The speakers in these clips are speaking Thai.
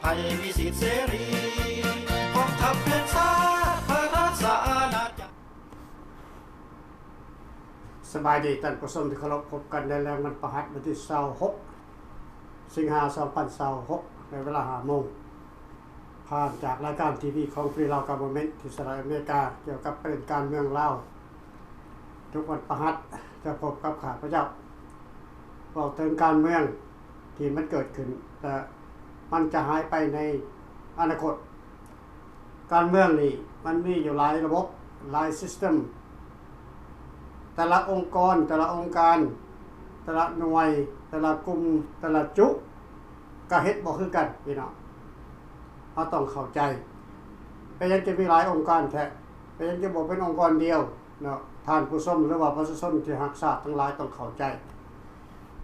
ไผมีสิทธิเสรีกองทัพเพื่อนชาติเพื่อรักษาอาณาจักรสบายดีท่านผู้ชมที่เคารพพบกันในแรงมันประหัสวันที่26สิงหาคม2026ในเวลา 5 โมงผ่านจากรายการทีวีของฟรีลาวกัมเมนต์ที่สหรัฐอเมริกาเกี่ยวกับประเด็นการเมืองลาวทุกวันประหัสจะพบกับข้าพเจ้าบอกถึงการเมืองที่มันเกิดขึ้นแต่มันจะหายไปในอนาคตการเมืองนี่มันมีอยู่หลายระบบหลายซิสเต็มแต่ละองค์กรแต่ละองค์การแต่ละหน่วยแต่ละกลุ่มแต่ละจุก็เฮ็ดบ่คือกันพี่น้องเราต้องเข้าใจเป็นยังจะมีหลายองค์การแท้เป็นยังจะบ่เป็นองค์กรเดียวเนาะท่านผู้ชมหรือว่าประชาชนที่รักชาติทั้งหลายต้องเข้าใจ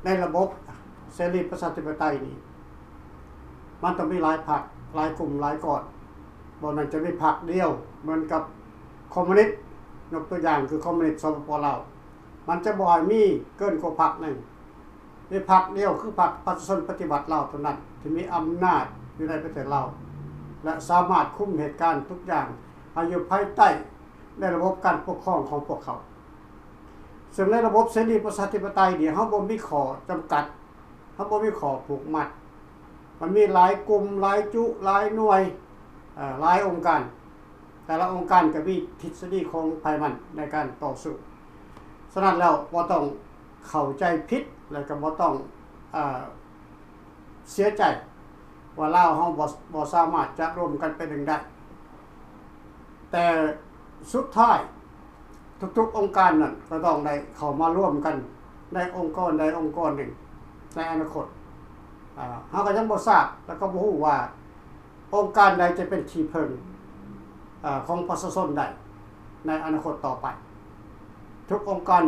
ในระบบเสรีประชาธิปไตยนี่มันต้องมีหลายพรรคหลายกลุ่มหลายก้อนบ่มันจะมีพรรคเดียวเหมือนกับคอมมิวนิสต์ยกตัวอย่างคือคอมมิวนิสต์สปป.ลาวมันจะบ่ให้มีเกินกว่าพรรคนึงมีพรรคเดียวคือพรรคประชาชนปฏิบัติลาวเท่านั้นที่มีอำนาจอยู่ในประเทศลาวและสามารถคุมเหตุการณ์ทุกอย่างอยู่ภายใต้ในระบบการปกครองของพวกเขาซึ่งในระบบเสรีประชาธิปไตยเฮาบ่มีข้อจำกัดเฮาบ่มีข้อผูกมัดมันมีหลายกลุ่มหลายจุหลายหน่วยหลายองค์การแต่ละองค์การก็มีทฤษฎีของภายมันในการต่อสู้ฉะนั้นแล้วบ่ต้องเข้าใจผิดแล้วก็บ่ต้องเสียใจว่าลาวเฮาบ่สามารถจะร่วมกันเป็นหนึ่งได้แต่สุดท้ายทุกๆองค์การนั้นก็ต้องได้เข้ามาร่วมกันในองค์กรใดองค์กรหนึ่งในอนาคตเฮาก็ยังบ่ทราบแล้วก็บ่ฮู้ว่าองค์การใดจะเป็นที่พึ่งของประชาชนได้ในอนาคตต่อไปทุกองค์การ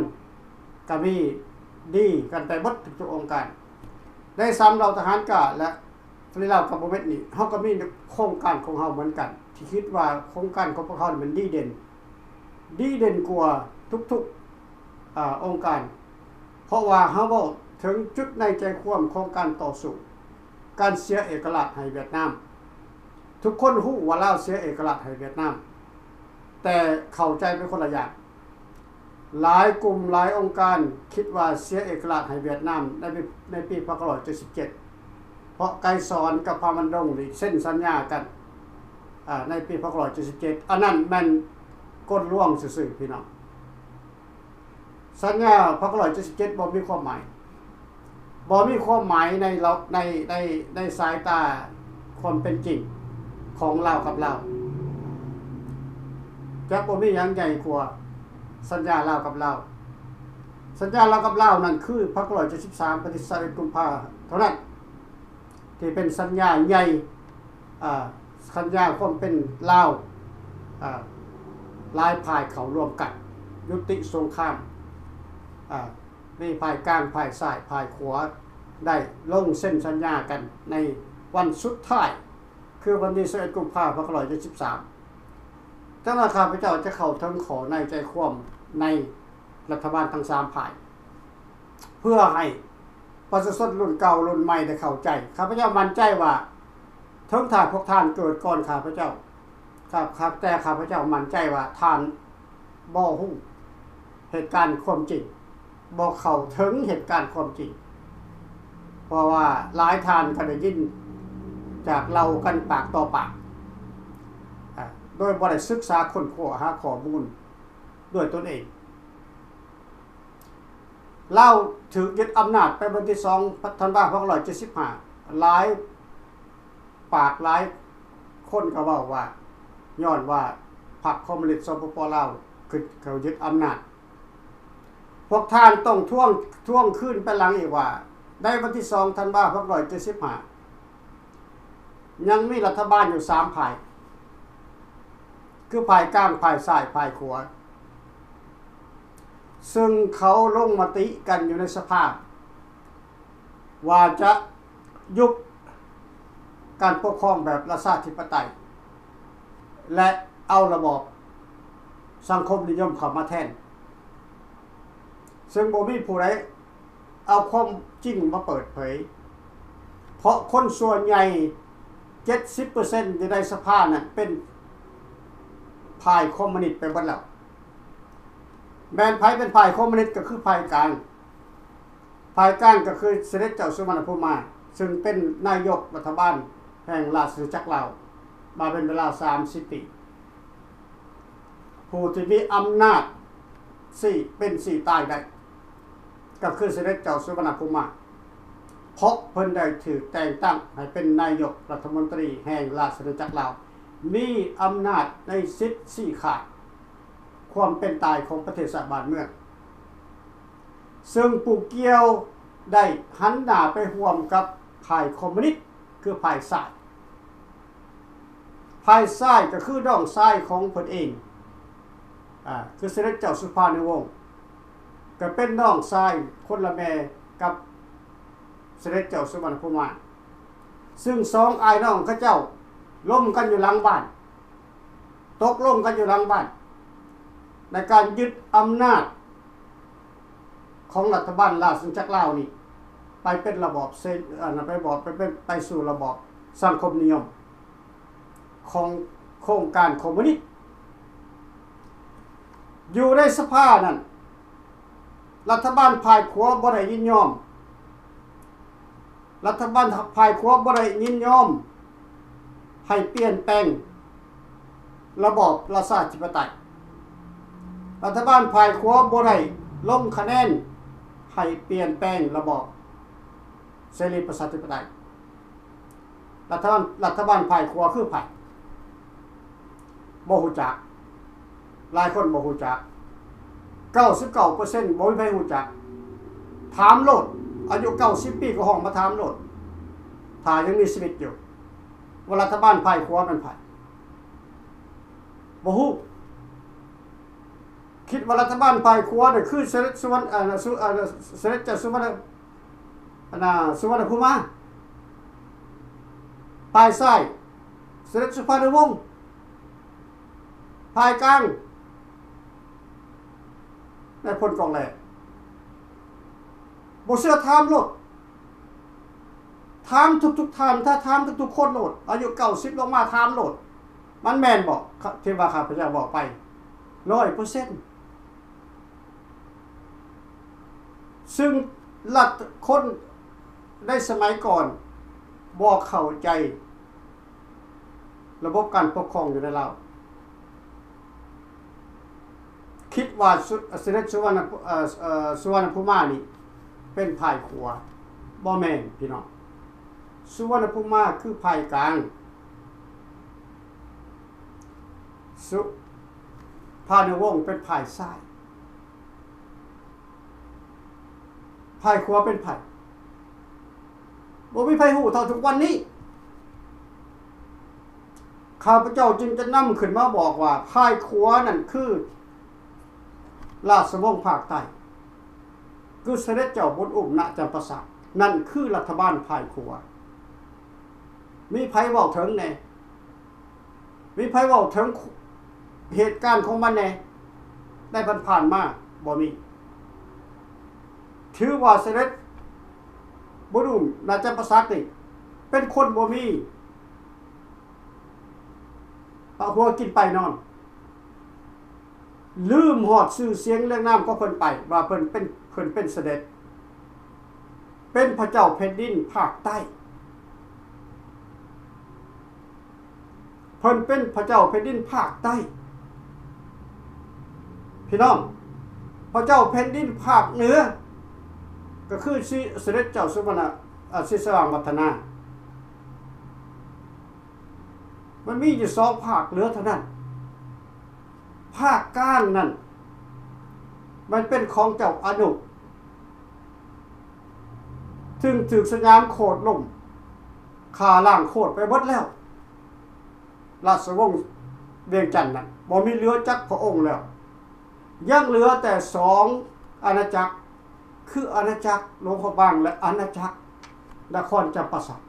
ก็มีดีกันไปหมดทุกองค์การได้ซ้ำเราทหารกะและฟรีลาวกัมเมนต์นี่เฮาก็มีโครงการของเฮาเหมือนกันที่คิดว่าโครงการของพวกเขามันดีเด่นกว่าทุกองค์การเพราะว่าเฮาบอกถึงจุดในใจความของการต่อสู้การเสียเอกราชให้เวียดนามทุกคนรู้ว่าลาวเสียเอกราชให้เวียดนามแต่เข้าใจเป็นคนละอย่างหลายกลุ่มหลายองค์การคิดว่าเสียเอกราชให้เวียดนามในปี1977เพราะไกรสอนกับพามันดงนี่เส้นสัญญากันในปี1977อันนั้นแม่นก้นล่วงซื่อๆพี่น้องสัญญา1977บ่มีความหมายในสายตาความเป็นจริงของลาวกับลาวจะบ่มีหยังใหญ่กว่าสัญญาลาวกับลาวสัญญาลาวกับลาวนั่นคือ1973ปฏิสัญญากุมภาพันธ์เท่านั้นที่เป็นสัญญาใหญ่สัญญาความเป็นลาวหลายภายเขารวมกันยุติสงครามมีภายกลางภายซ้ายภายขวาได้ลงเส้นสัญญากันในวันสุดท้ายคือวันที่21กุมภาพันธ์1973ถ้าข้าพเจ้าจะเข้าถึงขอในใจความในรัฐบาลทั้ง3ฝ่ายเพื่อให้ประชาชนรุ่นเก่ารุ่นใหม่ได้เข้าใจข้าพเจ้ามั่นใจว่าถึงถ้าพวกท่านเกิดก่อนข้าพเจ้าครับแต่ข้าพเจ้ามั่นใจว่าท่านบ่ฮู้เหตุการณ์ความจริงบ่เข้าถึงเหตุการณ์ความจริงเพราะว่าหลายท่านก็ได้ยินจากเรากันปากต่อปากโดยบ่ได้ศึกษาค้นคว้าหาข้อมูลด้วยตนเองเราถือยึดอำนาจไปวันที่2ธันวาคม1975หลายปากหลายคนก็เว้าว่าย้อนว่าพรรคคอมมิวนิสต์สปป.ลาวคือเขายึดอำนาจพวกท่านต้องท่วงคืนไปหลังอีกว่าได้วันที่2ธันวาคม1975ยังมีรัฐบาลอยู่3ฝ่ายคือฝ่ายกลางฝ่ายซ้ายฝ่ายขวาซึ่งเขาลงมติกันอยู่ในสภาว่าจะยุบการปกครองแบบราชาธิปไตยและเอาระบอบสังคมนิยมเข้ามาแทนซึ่งบ่มีผู้ใดเอาความจริงมาเปิดเผยเพราะคนส่วนใหญ่ 70%อยู่ในสภานั่นเป็นฝ่ายคอมมิวนิสต์ไปหมดแล้วแม่นไผเป็นฝ่ายคอมมิวนิสต์ก็คือฝ่ายกลางก็คือเสด็จเจ้าสุวรรณภูมิซึ่งเป็นนายกรัฐบาลแห่งราชอาณาจักรลาวมาเป็นเวลา30 ปีผู้ที่มีอำนาจเป็น4ตายได้ก็คือเสด็จเจ้าสุวรรณภูมิเพราะเพิ่นได้ถูกแต่งตั้งให้เป็นนายกรัฐมนตรีแห่งราชอาณาจักรลาวมีอำนาจในสิทธิ์4ขาดความเป็นตายของประเทศชาติบ้านเมืองซึ่งปู่เกียวได้หันหน้าไปร่วมกับฝ่ายคอมมิวนิสต์คือฝ่ายซ้ายก็คือน้องชายของเพิ่นเองคือเสด็จเจ้าสุภาณิวงศ์ก็เป็นน้องชายคนละแม่กับเสด็จเจ้าสุวรรณภูมิซึ่ง2อ้ายน้องเขาเจ้าล้มกันอยู่หลังบ้านตกลงกันอยู่หลังบ้านในการยึดอำนาจของรัฐบาลราชอาณาจักรลาวนี่ไปเป็นระบอบไปสู่ระบอบสังคมนิยมของโครงการคอมมิวนิสต์อยู่ในสภานั้นรัฐบาลฝ่ายขวาบ่ได้ยินยอมรัฐบาลฝ่ายขวาบ่ได้ยินยอมให้เปลี่ยนแปลงระบอบราชาธิปไตยรัฐบาลฝ่ายขวาบ่ได้ลงคะแนนให้เปลี่ยนแปลงระบอบเสรีประชาธิปไตยรัฐบาลฝ่ายขวาคือไผบ่ฮู้จักหลายคนบ่ฮู้จัก 99% บ่มีไผฮู้จักถามโลดอายุ90 ปีก็ห้องมาถามโลดถ้ายังมีชีวิตอยู่ว่ารัฐบาลฝ่ายขวาเป็นไผบ่ฮู้คิดว่ารัฐบาลฝ่ายขวาเนี่ยคือเสด็จสุวรรณเสด็จเจ้าสุวรรณภูมิฝ่ายซ้ายเสด็จสุภาณิวงศ์ฝ่ายกลางในพลกองแหล่บ่เชื่อถามโลดถามทุกๆท่านถ้าถามทุกๆคนโลดอายุ90ลงมาถามโลดมันแม่นบ่ที่ว่าข้าพเจ้าบอกไป 100% ซึ่งรัฐคนได้สมัยก่อนบ่เข้าใจระบบการปกครองอยู่ในลาวคิดว่าเสด็จสุวรรณภูมินี่เป็นฝ่ายขวาบ่แม่นพี่น้องสุวรรณภูมิคือฝ่ายกลางสุภาณิวงศ์เป็นฝ่ายซ้ายฝ่ายขวาเป็นไผบ่มีไผฮู้เท่าทุกวันนี้ข้าพเจ้าจึงจะนำขึ้นมาบอกว่าฝ่ายขวานั่นคือราชวงศ์ภาคใต้คือเสด็จเจ้าบุญอุ้มณจำปาสักนั่นคือรัฐบาลฝ่ายขวามีไผเว้าถึงแน่มีไผเว้าถึงเหตุการณ์ของมันแน่ได้ผ่านมาบ่มีถือว่าเสด็จบุญอุ้มณจำปาสักนี่เป็นคนบ่มีปะหัวกินไปนอนลืมหอดชื่อเสียงเรื่องน้ำก็เพิ่นไปว่าเพิ่นเป็นเสด็จเป็นพระเจ้าแผ่นดินภาคใต้เพิ่นเป็นพระเจ้าแผ่นดินภาคใต้พี่น้องพระเจ้าแผ่นดินภาคเหนือก็คือเสด็จเจ้าสุวรรณศรีสว่างวัฒนามันมีอยู่2ภาคเหนือเท่านั้นภาคกลางนั่นมันเป็นของเจ้าอนุถึงถึกสยามโคตรล่มขาล่างโคตรไปหมดแล้วราชวงศ์เวียงจันทน์นั่นบ่มีเหลือจักพระองค์แล้วยังเหลือแต่2อาณาจักรคืออาณาจักรหลวงพระบางและอาณาจักรนครจำปาสัก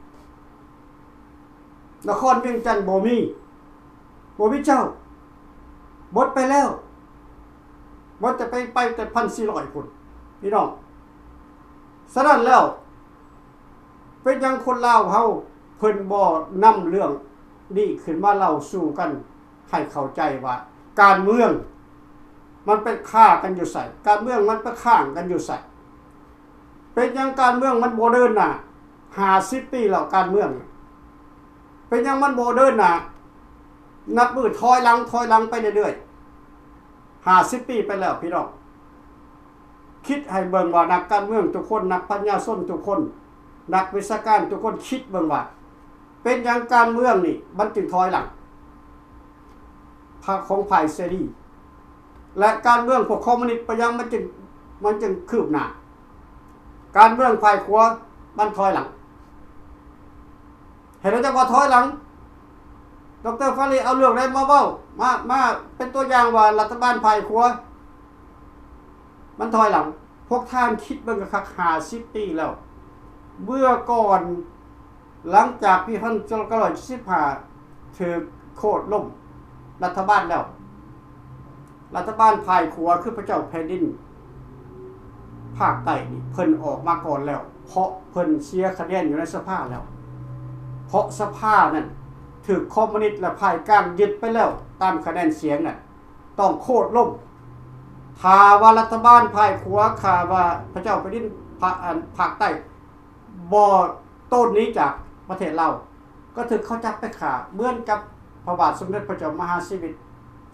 นครเวียงจันทน์บ่มีเจ้าหมดไปแล้วหมดจะไปแต่ 1,400 คนพี่น้องฉะนั้นแล้วเป็นยังคนลาวเฮา เพิ่นบ่นำเรื่องนี้ขึ้นมาเล่าสู่กันให้เข้าใจว่าการเมืองมันเป็นฆ่ากันอยู่ไสการเมืองมันเป็นข้างกันอยู่ไสเป็นหยังการเมืองมันบ่เดินหน้า50ปีแล้วการเมืองเป็นหยังมันบ่เดินหน้านับมือถอยหลังไปเรื่อยๆ50ปีไปแล้วพี่น้องคิดให้เบิ่งว่านักการเมืองทุกคนนักปัญญาชนทุกคนนักวิชาการทุกคนคิดเบิ่งว่าเป็นหยังการเมืองนี่มันจึงถอยหลังพรรคของฝ่ายเสรีและการเมืองพวกคอมมิวนิสต์ไปยังมันจึงคืบหน้าการเมืองฝ่ายขวามันถอยหลังเห็นแล้วจะว่าถอยหลังดร.ฟารีเอาเรื่องอะไรมาเว้ามาเป็นตัวอย่างว่ารัฐบาลฝ่ายขวามันถอยหลังพวกท่านคิดเบิ่งคัก50ปีแล้วเมื่อก่อนหลังจากปี1945ถือโค่นล่มรัฐบาลแล้วรัฐบาลฝ่ายขวาคือพระเจ้าแผ่นดินภาคใต้นี่เพิ่นออกมาก่อนแล้วเพราะเพิ่นเสียคะแนนอยู่ในสภาแล้วเพราะสภานั่นถูกคอมมิวนิสต์และฝ่ายกลางยึดไปแล้วตามคะแนนเสียงน่ะต้องโค่นล่มถ้าว่ารัฐบาลฝ่ายขวาข่าว่าพระเจ้าแผ่นดินภาคใต้บ่ต้นนี้จากประเทศเราก็ถึกเขาจับไปฆ่าเหมือนกับพระบาทสมเด็จพระเจ้ามหาชีวิต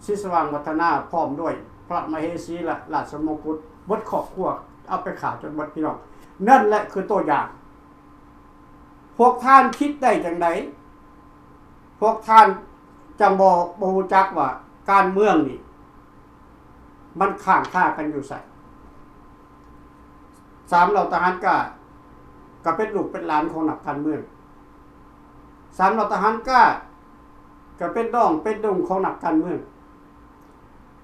ศรีสว่างวัฒนาพร้อมด้วยพระมเหสีและราชมงกุฎบดครอบครัวเอาไปฆ่าจนหมดพี่น้องนั่นแหละคือตัวอย่างพวกท่านคิดได้จังไดพวกท่านจังบ่รู้จักว่าการเมืองนี่มันข้างค่ากันอยู่ไส3เหล่าทหารก็เป็นลูกเป็นหลานของนักการเมือง3เหล่าทหารก็เป็นน้องเป็นดุงของนักการเมือง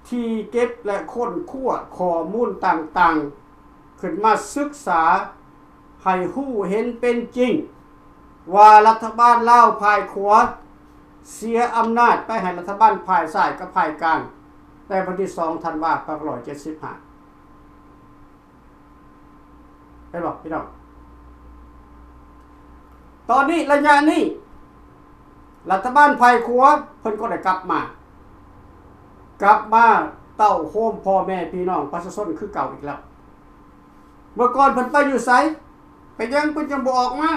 ที่เก็บและค้นคว้าข้อมูลต่างๆขึ้นมาศึกษาให้รู้เห็นเป็นจริงว่ารัฐบาลลาวฝ่ายขวาเสียอำนาจไปให้รัฐบาลฝ่ายซ้ายกับฝ่ายกลางในวันที่2ธันวาคม2575ได้บอกพี่น้องตอนนี้ระยะนี้รัฐบาลฝ่ายขวาเพิ่นก็ได้กลับมาเต้าโฮมพ่อแม่พี่น้องประชาชนคือเก่าอีกแล้วเมื่อก่อนเพิ่นไปอยู่ไสไปยังเพิ่นจังบ่ออกมา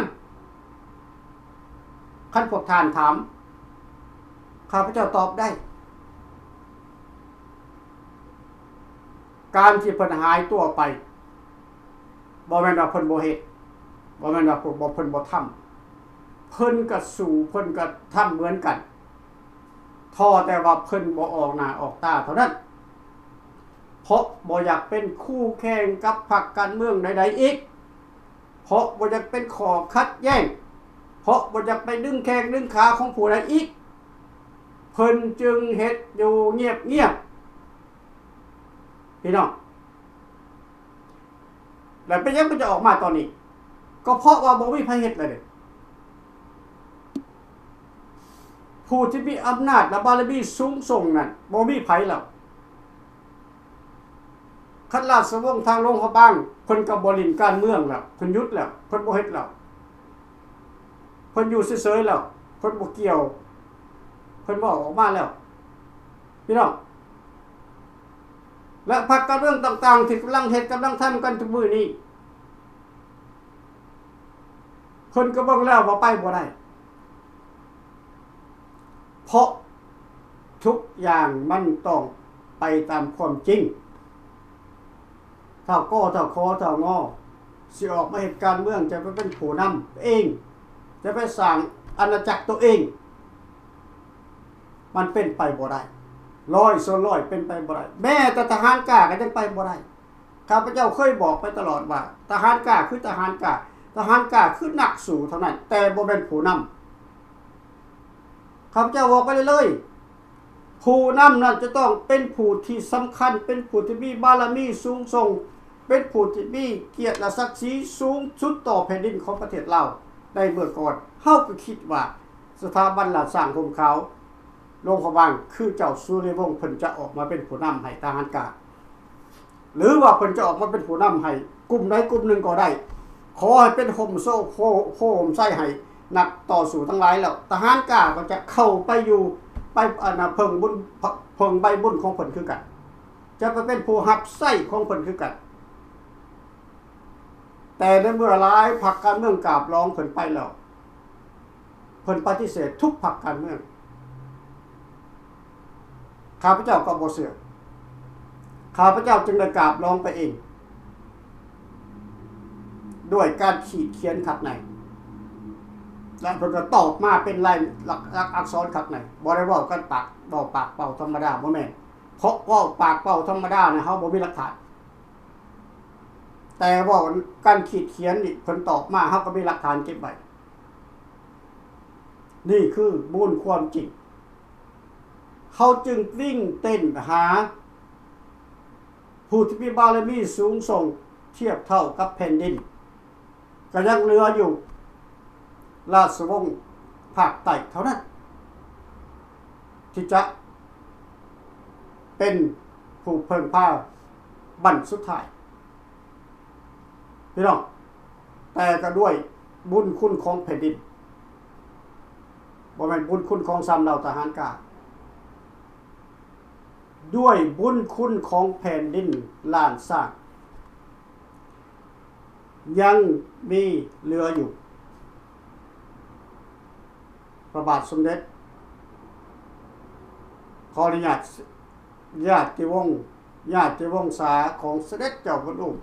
คันพวกท่านถามข้าพเจ้าตอบได้การที่เพิ่นหายตัวไปบ่แม่นว่าเพิ่นบ่เฮ็ดบ่แม่นว่าเพิ่นบ่ทำเพิ่นก็สู้เพิ่นก็ทำเหมือนกันท้อแต่ว่าเพิ่นบ่ออกหน้าออกตาเท่านั้นเพราะบ่อยากเป็นคู่แข่งกับพรรคการเมืองใดๆอีกเพราะบ่อยากเป็นข้อขัดแย้งเพราะบ่อยากไปดึงแข้งดึงขาของผู้ใดอีกเพิ่นจึงเฮ็ดอยู่เงียบๆพี่น้องแล้วเป็นยังมันจะออกมาตอนนี้ก็เพราะว่าบ่มีไผเฮ็ดเลยเด้ผู้ที่มีอำนาจและบารมีสูงส่งนั่นบ่มีไผแล้วคันราชวงศ์ทางลงเขาบ้างเพิ่นก็บ่ลิ้นการเมืองแล้วเพิ่นหยุดแล้วเพิ่นบ่เฮ็ดแล้วเพิ่นอยู่เฉยๆแล้วเพิ่นบ่เกี่ยวเพิ่นบ่ออกมาแล้วพี่น้องและพรรคการเมืองต่างๆที่กำลังทำกันทุกมื้อนี้เพิ่นก็เบิ่งแล้วว่าไปบ่ได้เพราะทุกอย่างมันต้องไปตามความจริงถ้าก้อถ้าคอถ้างอสิออกมาเหตุการณ์เมืองจะไปเป็นผู้นำเองจะไปสร้างอาณาจักรตัวเองมันเป็นไปบ่ได้100%เป็นไปบ่ได้แม้แต่ทหารกล้าก็ยังไปบ่ได้ข้าพเจ้าเคยบอกไปตลอดว่าทหารกล้าคือทหารกล้าคือนักสู้เท่านั้นแต่บ่เป็นผู้นำข้าพเจ้าบอกไปเลยผู้นำนั้นจะต้องเป็นผู้ที่สำคัญเป็นผู้ที่มีบารมีสูงส่งเป็นผู้ที่มีเกียรติและศักดิ์ศรีสูงสุดต่อแผ่นดินของประเทศเราได้เมื่อก่อนเฮาก็คิดว่าสถาบันราชสร้างของเขาลงพวังคือเจ้าสุริวงศ์เพิ่นจะออกมาเป็นผู้นำให้ทหารกล้าหรือว่าเพิ่นจะออกมาเป็นผู้นำให้กลุ่มใดกลุ่มหนึ่งก็ได้ขอให้เป็นห่มโซ่โฮมไส้ให้ นักต่อสู้ทั้งหลายแล้วทหารกล้าก็จะเข้าไปอยู่ไปเพิ่งบุญเพิ่งใบบุญของเพิ่นคือกันจะไปเป็นผู้รับใช้ของเพิ่นคือกันแต่ในเมื่อหลายพรรคการเมืองกราบร้องเพิ่นไปแล้วเพิ่นปฏิเสธทุกพรรคการเมืองข้าพเจ้าก็บ่เชื่อข้าพเจ้าจึงได้กราบร้องไปเองด้วยการขีดเขียนขัดในและเพิ่นก็ตอบมาเป็นลายอักษรขัดในบ่ได้เว้ากันปากเป่าธรรมดาบ่แม่นเพราะเว้าปากเป่าธรรมดาเนี่ยเฮาบ่มีหลักฐานแต่ว่าการขีดเขียนนี่เพิ่นตอบมาเฮาก็มีหลักฐานเก็บไว้นี่คือมูลความจริงเขาจึงวิ่งเต้นหาผู้ที่มีบารมีสูงส่งเทียบเท่ากับแผ่นดินก็ยังเหลืออยู่ราชวงศ์ภาคใต้เท่านั้นที่จะเป็นผู้เพิ่งพาบั้นสุดท้ายพี่น้องแต่ก็ด้วยบุญคุณของแผ่นดินบ่แม่นบุญคุณของซ้ำเราทหารกล้าด้วยบุญคุณของแผ่นดินล้านสร้างยังมีเหลืออยู่พระบาทสมเด็จขออนุญาตญาติวงศาของเสด็จเจ้าพระองค์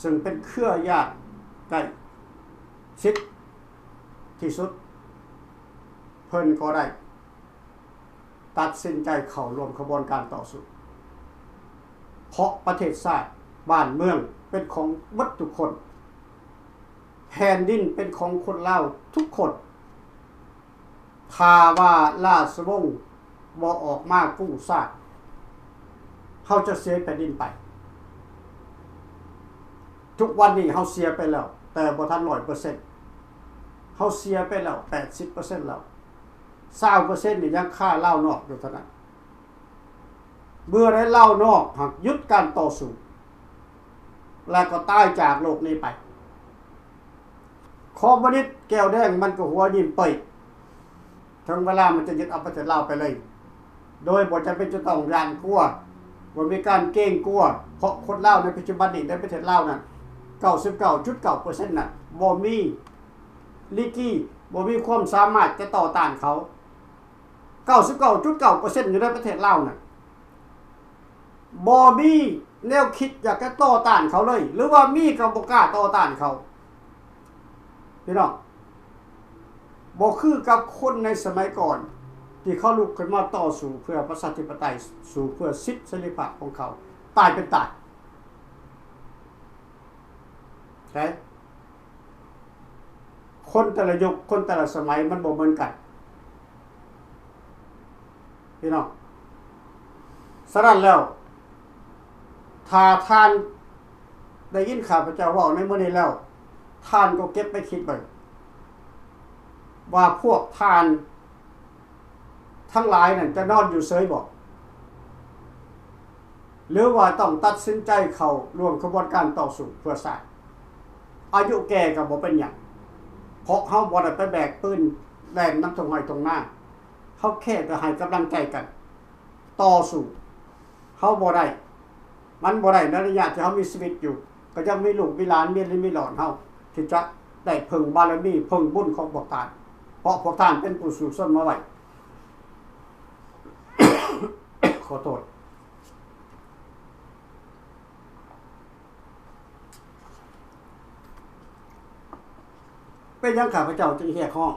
ซึ่งเป็นเครือญาติใกล้ชิดที่สุดเพิ่นก็ได้ตัดสินใจเข้าร่วมขบวนการต่อสู้เพราะประเทศชาติบ้านเมืองเป็นของวัตถุกคนแผ่นดินเป็นของคนลาวทุกคนถ้าว่าราชวงศ์บ่ออกมากู้ชาติเขาจะเสียแผ่นดินไปทุกวันนี้เขาเสียไปแล้วแต่บ่ทัน 100% เขาเสียไปแล้ว 80% แล้ว 20% นี่ยังค่าเหล้านอกอยู่เท่านั้นเมื่อได้เหล้านอกหักยุดการต่อสู้แล้วก็ตายจากโลกนี้ไปคอมมิวนิสต์แก้วแดงมันก็หัวยิ้มเปิดถึงเวลามันจะยึดเอาประเทศลาวไปเลยโดยบ่จำเป็นจะต้องย่านกลัวบ่มีการเกรงกลัวเพราะคนลาวในปัจจุบันนี้ในประเทศลาวนั้น 99.9% น่ะบ่มีลิกี้บ่มีความสามารถจะต่อต้านเขา 99.9% อยู่ในประเทศลาวน่ะบ่มีแนวคิดอยากจะต่อต้านเขาเลยหรือว่ามีก็บ่กล้าต่อต้านเขาพี่น้องบ่คือกับคนในสมัยก่อนที่เขาลุกขึ้นมาต่อสู้เพื่อประชาธิปไตยสู้เพื่อสิทธิเสรีภาพของเขาตายเป็นตายใช่คนแต่ละยุคคนแต่ละสมัยมันบ่เหมือนกันพี่น้องฉะนั้นแล้วถ้าท่านได้ยินข้าพเจ้าเว้าในมื้อนี้แล้วท่านก็เก็บไปคิดไว้ว่าพวกท่านทั้งหลายนั่นจะนอนอยู่เฉยบ่หรือว่าต้องตัดสินใจเข้าร่วมขบวนการต่อสู้เพื่อชาติอายุแก่ก็บ่เป็นหยังเพราะเฮาบ่ได้ไปแบกปืนแล่นน้ำตรงไห้ตรงหน้าเฮาแค่จะให้กำลังใจกันต่อสู้เฮาบ่ได้มันบ่ได้ในระยะที่เฮามีชีวิตอยู่ก็ยังมีลูกมีหลานมีหลานเฮาที่จะได้เพิ่งบารมีเพิ่งบุญของพวกท่านเพราะพวกท่านเป็นผู้สู่ส้นมาไว้ ขอโทษเป็นยังข้าพเจ้าจึงแหกห้อง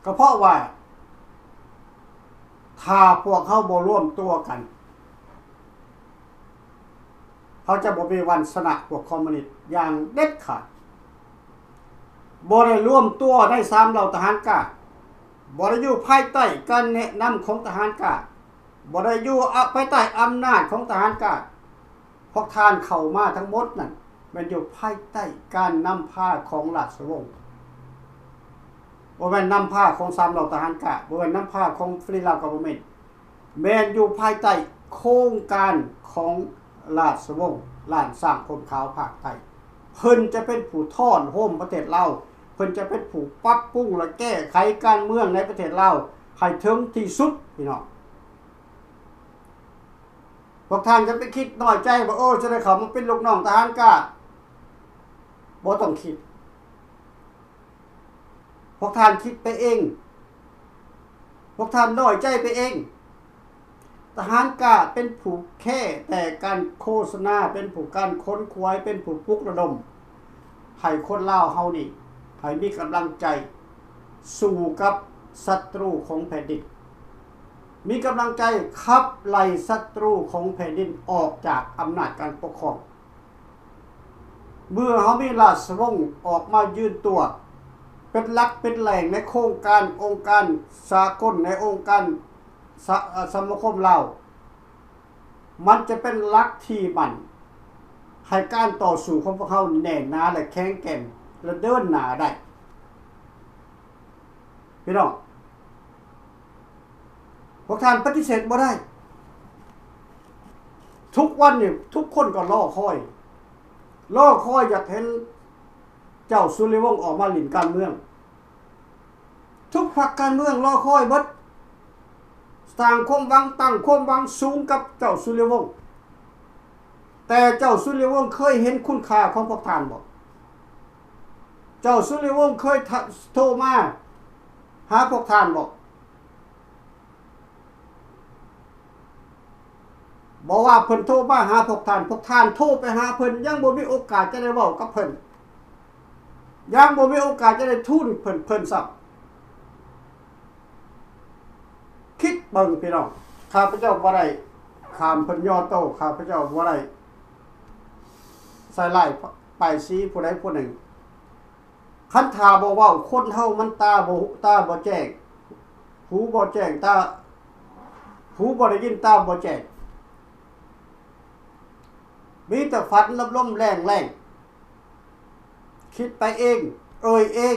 ก็เพราะว่าถ้าพวกเขาบ่ร่วมตัวกันเขาจะบ่มีวันชนะพวกคอมมิวนิสต์อย่างเด็ดขาดบ่ได้ร่วมตัวได้3เหล่าทหารกล้าบ่ได้อยู่ภายใต้การแนะนำของทหารกล้าบ่ได้อยู่ภายใต้อำนาจของทหารกล้าพวกท่านเข้ามาทั้งหมดนั่นมันอยู่ภายใต้การนำพาของราชวงศ์บ่แม่นนำพาของ3เหล่าทหารกล้าบ่แม่นนำพาของฟรีลาวกัฟเวอร์เมนต์แม่นอยู่ภายใต้โครงการของราชวงศ์ล้านสร้างคนขาวภาคใต้ เพิ่นจะเป็นผู้ทอดโฮมประเทศลาวเพิ่นจะเป็นผู้ปรับปรุงและแก้ไขการเมืองในประเทศลาวให้ถึงที่สุดพี่น้องพวกท่านจะไปคิดน้อยใจว่าโอ้จะได้เขามาเป็นลูกน้องทหารกล้าบ่ต้องคิดพวกท่านคิดไปเองพวกท่านน้อยใจไปเองทหารกล้าเป็นผู้แค่แต่การโฆษณาเป็นผู้การค้นคว้าเป็นผู้ปลุกระดมให้คนลาวเฮานี่ให้มีกำลังใจสู้กับศัตรูของแผ่นดินมีกำลังใจขับไล่ศัตรูของแผ่นดินออกจากอำนาจการปกครองเมื่อเฮามีราชวงศ์ออกมายืนตัวเป็นหลักเป็นแหล่งในโครงการองค์การสากลในองค์การสมาคมลาวมันจะเป็นหลักที่มันให้การต่อสู้ของพวกเขาแน่นหนาและแข็งแกร่งและเดินหน้าได้พี่น้องพวกท่านปฏิเสธบ่ได้ทุกวันนี่ทุกคนก็รอคอยอยากเห็นเจ้าสุริวงศ์ออกมาหลินการเมืองทุกพรรคการเมืองรอคอยเบิดสร้างความหวังตั้งความหวังสูงกับเจ้าสุริวงศ์แต่เจ้าสุริวงศ์เคยเห็นคุณค่าของพวกท่านบ่เจ้าสุริวงศ์เคยโทรมาหาพวกท่านบ่บอกว่าเพิ่นโทรมาหาพวกท่านโทรไปหาเพิ่นยังบ่มีโอกาสจะได้เว้ากับเพิ่นยังบ่มีโอกาสจะได้ทูลเพิ่นซับคิดเบิ่งพี่น้องข้าพเจ้าบ่ได้ข้ามเพิ่นย่อโตข้าพเจ้าบ่ได้ใส่ร้ายป้ายสีผู้ใดผู้หนึ่งคันถ้าบ่เว้าคนเฮามันตาบ่แจ้งหูบ่แจ้งหูบ่ได้ยินตาบ่แจ้งมีแต่ฝันลมๆแรงคิดไปเองเอง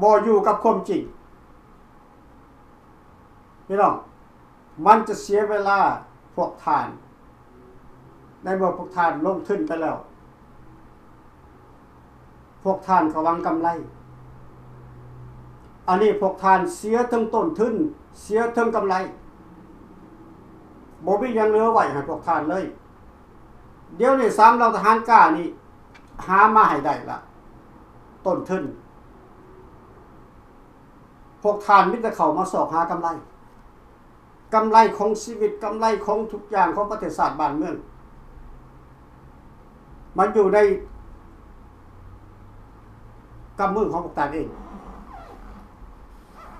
บ่อยู่กับความจริงพี่น้องมันจะเสียเวลาพวกท่านในเมื่อพวกท่านลงทุนไปแล้วพวกท่านก็หวังกำไรอันนี้พวกท่านเสียทั้งต้นทุนเสียทั้งกำไรบ่มีหยังเหลือไว้ให้พวกท่านเลยเดี๋ยวนี้3เราทหารกล้านี่หามาให้ได้ละต้นทุนพวกท่านมิแต่เข้ามาสอกหากำไรของชีวิตกำไรของทุกอย่างของประเทศชาติบ้านเมืองมันอยู่ในกำมือของพวกท่านเอง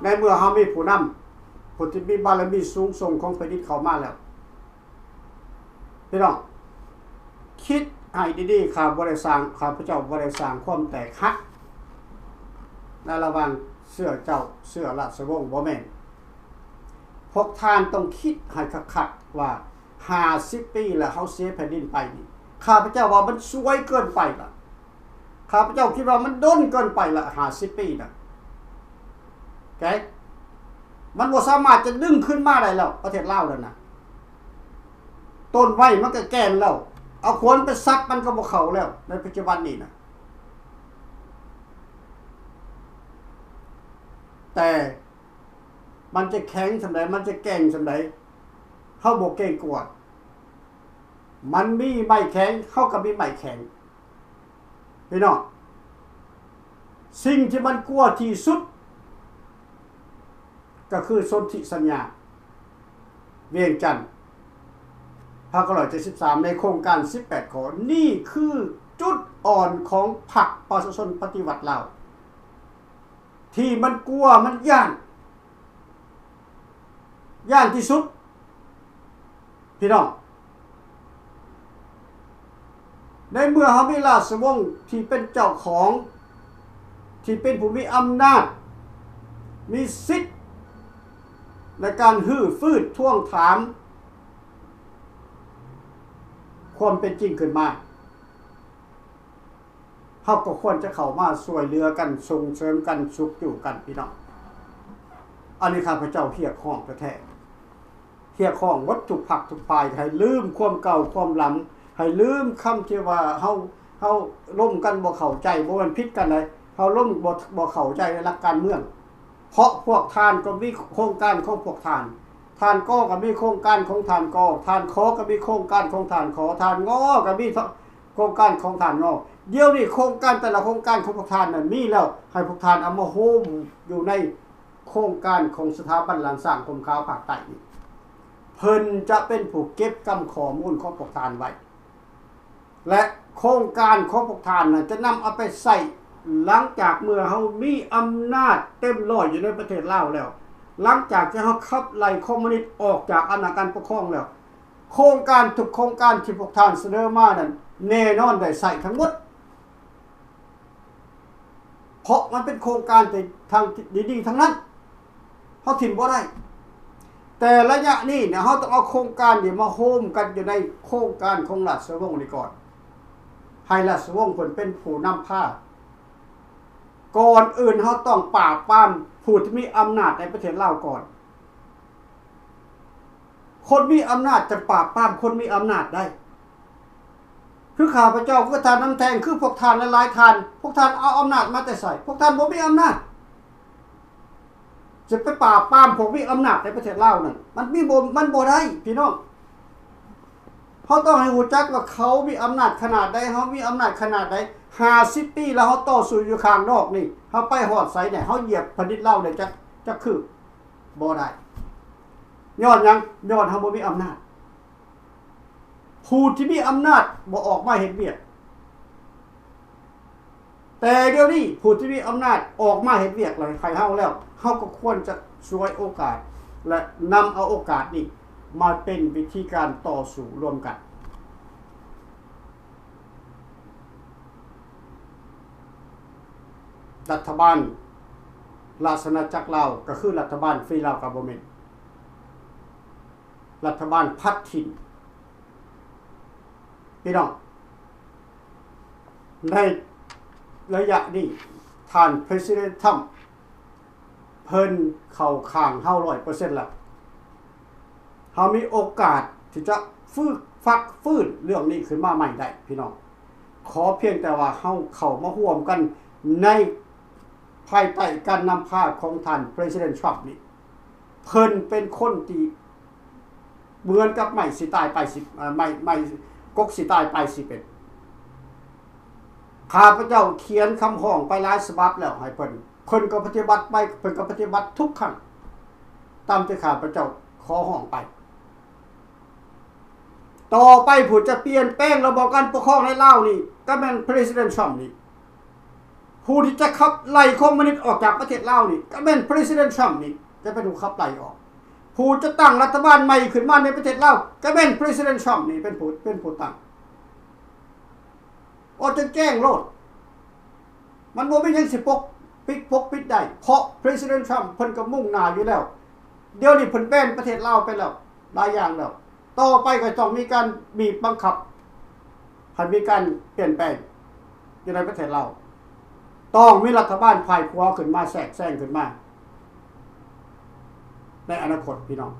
ในเมื่อเฮามีผู้นำผู้ที่มีบารมีสูงส่งของแผ่นดินเข้ามาแล้วพี่น้องคิดให้ดีๆข้าพเจ้าบ่ได้สร้างความแตกหักในระหว่างเสื้อเจ้าเสื้อราชวงศ์บ่แม่นพวกท่านต้องคิดให้คักๆว่า50ปีแล้วเฮาเสียแผ่นดินไปนี่ข้าพเจ้าว่ามันสวยเกินไปล่ะข้าพเจ้าคิดว่ามันด้นเกินไปละ50ปีน่ะแกมันบ่สามารถจะดึงขึ้นมาได้แล้วประเทศลาวแล้วนะต้นไว้มันก็แก่นแล้วเอาขนไปซักมันก็บ่เข้าแล้วในปัจจุบันนี้นะแต่มันจะแข็งสำใดมันจะแก่งสำใดเฮาบ่เก่งกว่ามันมีไม้แข็งเฮาก็มีไม้แข็งพี่น้องสิ่งที่มันกลัวที่สุดก็คือสนธิสัญญาเวียงจันทน์พรรค173ในโครงการ18ข้อนี่คือจุดอ่อนของพรรคประชาชนปฏิวัติลาวที่มันกลัวมันย่านที่สุดพี่น้องในเมื่อเฮามีราชวงศ์ที่เป็นเจ้าของที่เป็นผู้มีอำนาจมีสิทธิ์ในการฮื้อฟื้นท่วงถามความเป็นจริงขึ้นมาเฮาก็ควรจะเข้ามาช่วยเหลือกันส่งเสริมกันสุขอยู่กันพี่น้องอันนี้ข้าพเจ้าเรียกร้องแท้ๆเรียกร้องวัตถุภักทุกฝ่ายให้ลืมความเก่าความหลัง ให้ลืมคำที่ว่าเฮาร่วมกันบ่เข้าใจบ่มันผิดกันเลยเฮาร่วมบ่เข้าใจในหลักการเมืองเพราะพวกทานก็มีโครงการของพวกทานก็มีโครงการของทานกอทานขอก็มีโครงการของทานขอทานงอก็มีโครงการของทานงอเดี๋ยวนี้โครงการแต่ละโครงการของพวกทานนั้นมีแล้วให้พวกทานเอามาโฮมอยู่ในโครงการของสถาบันหลังสร้างกรมข่าวภาคใต้นี่เพิ่นจะเป็นผู้เก็บกำข้อมูลของพวกทานไว้และโครงการของพวกทานน่ะจะนำเอาไปใส่หลังจากเมื่อเฮามีอำนาจเต็มร้อยอยู่ในประเทศลาวแล้วหลังจากที่เฮาขับไล่คอมมิวนิสต์ออกจากอำนาจการปกครองแล้วโครงการทุกโครงการที่พวกทานเสนอมานั้นแน่นอนได้ใส่ทั้งหมดเพราะมันเป็นโครงการที่ทางดีๆทั้งนั้นเฮาถิ่มบ่ได้แต่ระยะนี้เนี่ยเฮาต้องเอาโครงการนี่มาโฮมกันอยู่ในโครงการของราชวงศ์นี่ก่อนให้ราชวงศ์เพิ่นเป็นผู้นำพาก่อนอื่นเฮาต้องปราบปรามผู้ที่มีอำนาจในประเทศลาวก่อนคนมีอำนาจจะปราบปรามคนมีอำนาจได้คือข้าพเจ้าคือทานน้ำแทงคือพวกทานหลายๆทานพวกทานเอาอำนาจมาแต่ใส่พวกทานบ่มีอำนาจจะไปปราบปรามพวกมีอำนาจในประเทศลาวนั่นมันบ่ได้พี่น้องเขาต้องให้รู้จักว่าเขามีอำนาจขนาดใดเฮามีอำนาจขนาดใด50 ปีแล้วเฮาต่อสู้อยู่ข้างนอกนี่เฮาไปฮอดไสเนี่ยเฮาเหยียบแผ่นดินลาวได้จักคือบ่ได้ย้อนหยังย้อนเฮาบ่มีอำนาจผู้ที่มีอำนาจบ่ออกมาเฮ็ดเวียกแต่เดี๋ยวนี้ผู้ที่มีอำนาจออกมาเฮ็ดเวียกแล้วใครเฮาแล้วเฮาก็ควรจะช่วยโอกาสและนำเอาโอกาสนี้มาเป็นวิธีการต่อสู้ร่วมกันรัฐบาลราชอาณาจักรลาวก็คือรัฐบาลฟรีลาวกับบ่แม่นรัฐบาลพัดถิ่นพี่น้องในระยะนี้ท่าน President Trump เพิ่นเข้าข้างเฮา 100% แล้วเฮามีโอกาสที่จะฟื้นเรื่องนี้ขึ้นมาใหม่ได้พี่น้องขอเพียงแต่ว่าเฮาเข้ามาร่วมกันในภายใต้การนำพาของท่าน President Trump นี่เพิ่นเป็นคนที่เหมือนกับไม่สิตายไปไม่กกสิตายไปสิเป็นข้าพเจ้าเขียนคำห้องไปหลายฉบับแล้วให้เพิ่นก็ปฏิบัติไปเพิ่นก็ปฏิบัติทุกครั้งตามที่ข้าพเจ้าขอห้องไปต่อไปผู้จะเปลี่ยนแปลงระบบการปกครองในลาวนี่ก็แม่น President Trump นี่ผู้ที่จะขับไล่คอมมิวนิสต์ออกจากประเทศลาวนี่ก็แม่น President Trump นี่จะเป็นผู้ขับไล่ออกผู้จะตั้งรัฐบาลใหม่ขึ้นมาในประเทศลาวก็แม่น President Trump นี่เป็นผู้ตั้งจะแจ้งโลดมันบ่มีหยังสิปิดได้เพราะ President Trump เพิ่นก็มุ่งหน้าอยู่แล้วเดี๋ยวนี้เพิ่นแบนประเทศลาวไปแล้วหลายอย่างแล้วต่อไปก็ต้องมีการบีบบังคับให้มีการเปลี่ยนแปลงอยู่ในประเทศลาวต้องมีรัฐบาลฝ่ายขวาขึ้นมาแทรกแซงขึ้นมาในอนาคตพี่น้อง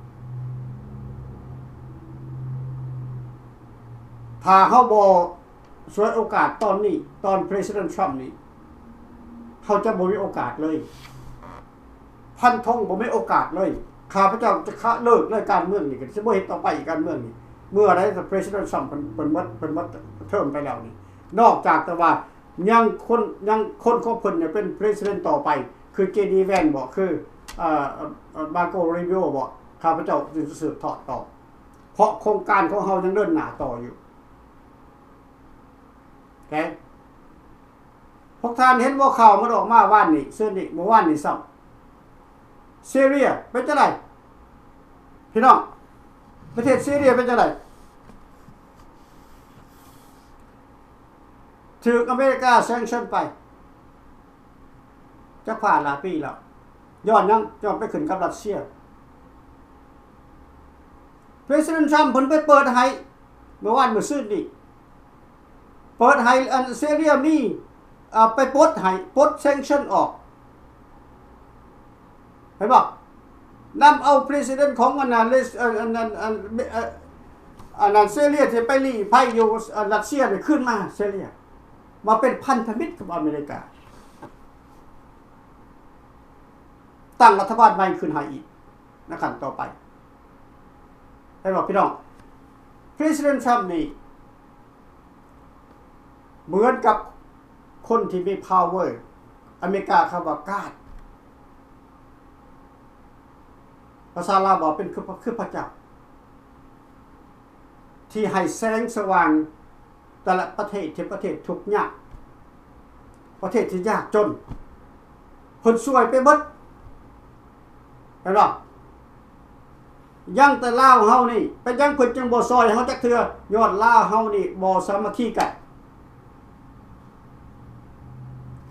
ถ้าเฮาบ่สวยโอกาสตอนนี้ตอน President Trump นี่เขาจะบ่มีโอกาสเลยพันธงบ่มีโอกาสเลยข้าพเจ้าจะเลิกการเมืองนี่ก็สิบ่เฮ็ดต่อไปอีกการเมืองนี่เมื่อใดถ้า President Trump เพิ่นหมดเทอมไปแล้วนี่นอกจากแต่ว่ายังคนของเพิ่นเนี่ยเป็น President ต่อไปคือ JD Vance บ่คือMarco Rubio บ่ข้าพเจ้าจะสืบทอดต่อเพราะโครงการของเฮายังเดินหน้าต่ออยู่โอเคพวกท่านเห็นว่าข่าวมันออกมาว่านนี่เมื่อวานนี่ซ้ำซีเรียเป็นจังไดพี่น้องประเทศซีเรียเป็นจังไดถูกอเมริกาแซงชั่นไปจะผ่านหลายปีแล้วย้อนไปขึ้นกับรัสเซีย President Trump เพิ่นไปเปิดให้เมื่อวานมื้อซื่นนี่เปิดให้ซีเรียมีไปปลดแซงชั่นออกเห็นบ่นำเอา President ของ อันนั้นเซเลียที่ไปลี้ภัยอยู่รัสเซียนี่ขึ้นมาเซเลียมาเป็นพันธมิตรกับอเมริกาตั้งรัฐบาลใหม่ขึ้นให้อีกในขั้นต่อไปให้บอกพี่น้อง President Trump นี่เหมือนกับคนที่มี power อเมริกาเขาบอกกาดภาษาลาวบอกเป็นคือพระเจ้าที่ให้แสงสว่างแต่ละประเทศที่ประเทศทุกข์ยากประเทศที่ยากจนเพิ่นช่วยไปหมดเห็นบ่ยังแต่ลาวเฮานี่เป็นยังเพิ่นจังบ่ซอยเฮาจักเทื่อยอดลาวเฮานี่บ่สามัคคีกัน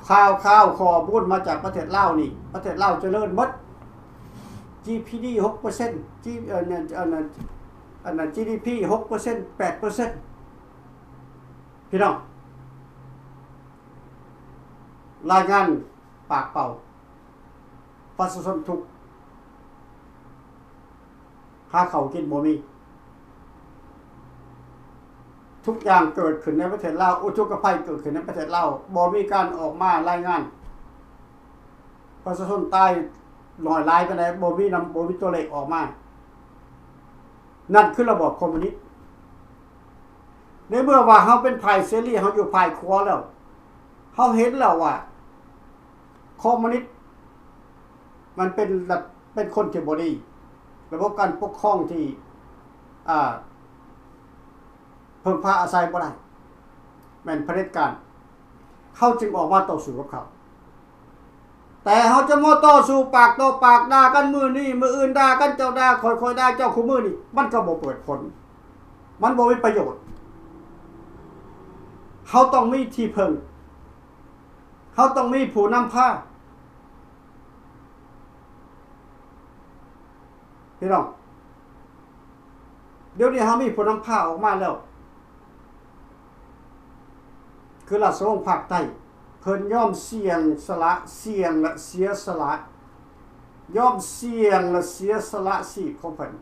ข่าวข้อมูลมาจากประเทศลาวนี่ประเทศลาวเจริญหมด GDP 6% GDP 6% 8% พี่น้องรายงานปากเป่าประชาชนทุกหาเขากินบ่มีทุกอย่างเกิดขึ้นในประเทศลาวอุทกภัยเกิดขึ้นในประเทศลาวบ่มีการออกมารายงานประชาชนตายหน่อยหลายปานใดบ่มีตัวเลขออกมานั่นคือระบบคอมมิวนิสต์ในเมื่อว่าเฮาเป็นฝ่ายเสรีเฮาอยู่ฝ่ายขวาแล้วเฮาเห็นแล้วว่าคอมมิวนิสต์มันเป็นคนที่บ่ดีระบบการปกครองที่เพิ่งพาอาศัยบ่ได้แม่นเผด็จการเขาจึงออกมาต่อสู้กับเขาแต่เขาจะมาต่อสู้ปากต่อปากด่ากันมือนี่มืออื่นด่ากันเจ้าด่าคอยด่าเจ้าคู่มือนี่มันก็บ่เปิดผลมันบ่มีประโยชน์เขาต้องมีที่พึ่งเขาต้องมีผู้นำพาพี่น้องเดี๋ยวนี้เขามีผู้นำพาออกมาแล้วคือราชวงศ์ภาคใต้เพิ่นยอมเสี่ยงสละเสี่ยงและเสียสละยอมเสี่ยงและเสียสละสิทธิ์ของเพิ่น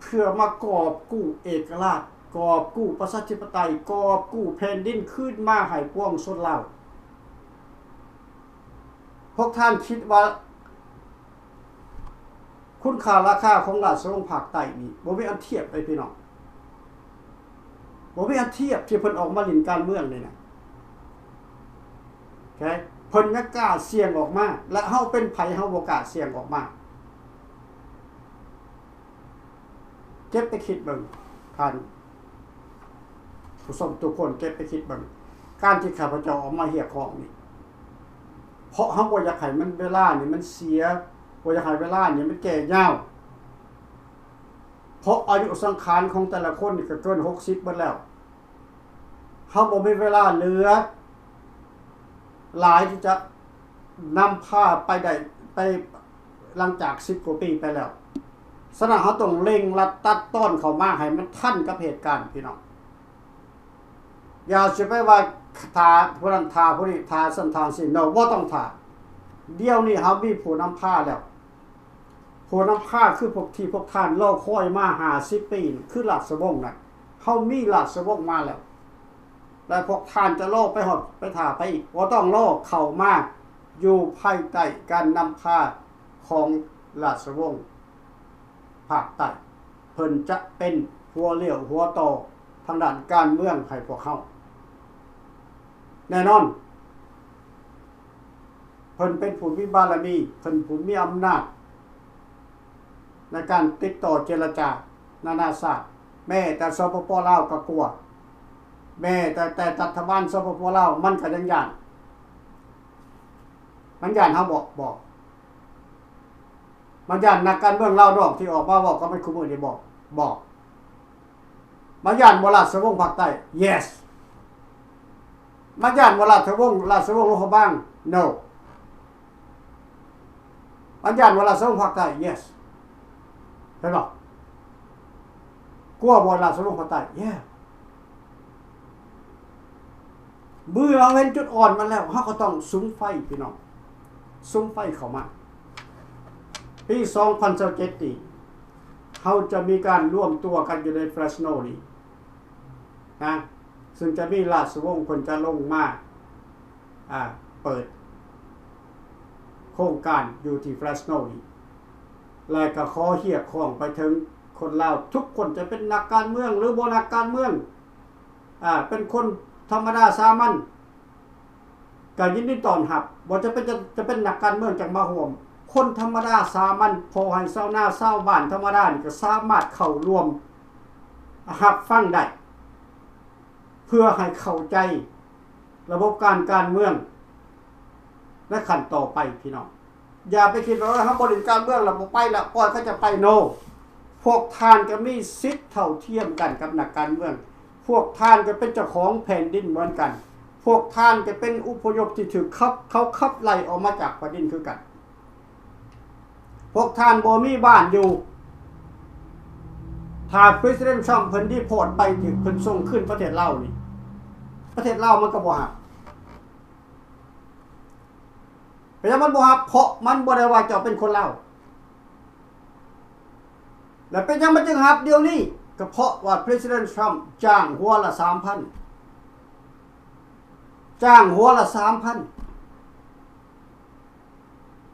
เพื่อมากอบกู้เอกราชกอบกู้ประชาธิปไตยกอบกู้แผ่นดินคืนมาให้ปวงชนลาวพวกท่านคิดว่าคุณค่าราคาของราชวงศ์ภาคใต้นี่บ่มีอันเทียบเลยพี่น้องบ่มีอันเทียบที่เพิ่นออกมาเล่นการเมืองนี่นะโอเคเพิ่นยังกล้าเสี่ยงออกมาและเฮาเป็นไผเฮาบ่กล้าเสี่ยงออกมาเก็บไปคิดเบิ่งท่านผู้ชมทุกคนเก็บไปคิดเบิ่งการที่ข้าพเจ้าออกมาเรียกร้องนี่เพราะเฮาบ่อยากให้มันเวลานี่มันเสียบ่อยากให้เวลานี่มันแก่ยาวเพราะอายุสังขารของแต่ละคนนี่ก็เกิน60เบิดแล้วเฮาบ่มีเวลาเหลือหลายที่จะนำพาไปได้ไปหลังจาก10กว่าปีไปแล้วฉะนั้นเฮาต้องเร่งรัดตัดต้อนเข้ามาให้มันทันกับเหตุการณ์พี่น้องอย่าสิไปว่าทาผู้นั้นทาผู้นี้ทาสันทางสิเนาะบ่ต้องทาเดี๋ยวนี้เฮามีผู้นำพาแล้วผู้นำพาคือพวกที่พวกท่านรอคอยมา50ปีคือราชวงศ์น่ะเฮามีราชวงศ์มาแล้วแล้วพวกท่านจะรอไปฮอดไปท่าไปอีกบ่ต้องรอเข้ามาอยู่ภายใต้การนำพาของราชวงศ์ภาคใต้เพิ่นจะเป็นหัวเลี้ยวหัวต่อทางด้านการเมืองให้พวกเขาแน่นอนเพิ่นเป็นผู้มีบารมีเพิ่นผู้มีอำนาจในการติดต่อเจรจานานาชาติแม้แต่สปป.ลาวก็กลัวแม้แต่รัฐบาลสปป.ลาวมันก็ยังย่านมันย่านเฮาบอกมันย่านนักการเมืองลาวดอกที่ออกมาบอกก็ไม่คุ้มมือนี่บอกมันย่านบ่ราชวงศ์ภาคใต้ yes มันย่านบ่ราชวงศ์ลงเขาบ้าง no มันย่านบ่ราชวงศ์ภาคใต้ yes เห็นบ่กลัวบ่ราชวงศ์ภาคใต้ yeah เมื่อเห็นจุดอ่อนมันแล้วเฮาก็ต้องสุมไฟพี่น้องสุมไฟเข้ามาปี2027นี่ เขาจะมีการร่วมตัวกันอยู่ในเฟรชโนนี่นะซึ่งจะมีราชวงศ์คนจะลงมาเปิดโครงการอยู่ที่เฟรชโนนี่และก็ขอเรียกร้องไปถึงคนลาวทุกคนจะเป็นนักการเมืองหรือบ่นักการเมืองเป็นคนธรรมดาสามัญก็ยินดีต้อนรับบ่จะเป็นนักการเมืองจังมาร่วมคนธรรมดาสามัญพอให้ชาวนาชาวบ้านธรรมดานี่ก็สามารถเข้าร่วมรับฟังได้เพื่อให้เข้าใจระบบการเมืองและขั้นต่อไปพี่น้องอย่าไปคิดว่าเขาบริหารการเมืองแล้วบ่ไปแล้วปล่อยเขาจะไปโนพวกท่านก็มีสิทธิ์เท่าเทียมกันกับนักการเมืองพวกท่านก็เป็นเจ้าของแผ่นดินเหมือนกันพวกท่านก็เป็นอพยพที่ถูกเขาขับไล่ออกมาจากแผ่นดินคือกันพวกท่านบ่มีบ้านอยู่ถ้า President Trump เพิ่นดีโพร์ตไปถึงเพิ่นส่งขึ้นประเทศลาวนี่ประเทศลาวมันก็บ่ฮับเพราะมันบ่ฮับเพราะมันบ่ได้ว่าเจ้าเป็นคนลาวแล้วเป็นยังมันจึงฮับเดี๋ยวนี้ก็เพราะว่า President Trump จ้างหัวละ 3,000 จ้างหัวละ 3,000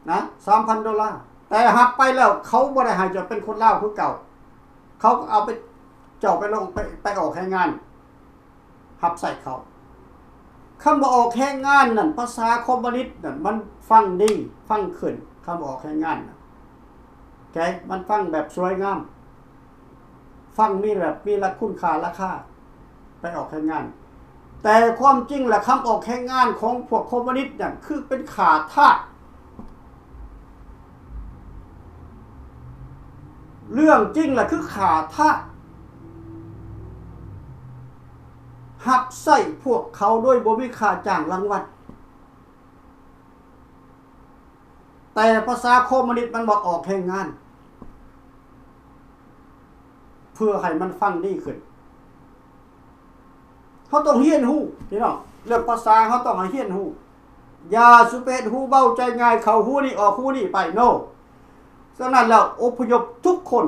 นะ $3,000 แต่ฮับไปแล้วเขาบ่ได้ให้เจ้าเป็นคนลาวคือเก่าเขาก็เอาไปเจ้าไปลงไปออกแรงงานฮับใส่เขาคำว่าออกแรงงานนั่นภาษาคอมมิวนิสต์นั่นมันฟังดีฟังขึ้นคำว่าออกแรงงานนะโอเคมันฟังแบบสวยงามฟังมีคุณค่าราคาไปออกแรงงานแต่ความจริงแหละคำออกแรงงานของพวกคอมมิวนิสต์นั่นคือเป็นขาทาสเรื่องจริงแหละคือขาทาสหับใส่พวกเขาด้วยบ่มีค่าจ้างรางวัลแต่ภาษาคอมมิวนิสต์มันบอกออกแรงงานเพื่อให้มันฟังดีขึ้นเขาต้องเรียนรู้พี่น้องเรื่องภาษาเขาต้องให้เรียนรู้อย่าสุเปดหูเบาใจง่ายเข้าหูนี่ออกหูนี่ไปโนฉะนั้นแล้วอพยพทุกคน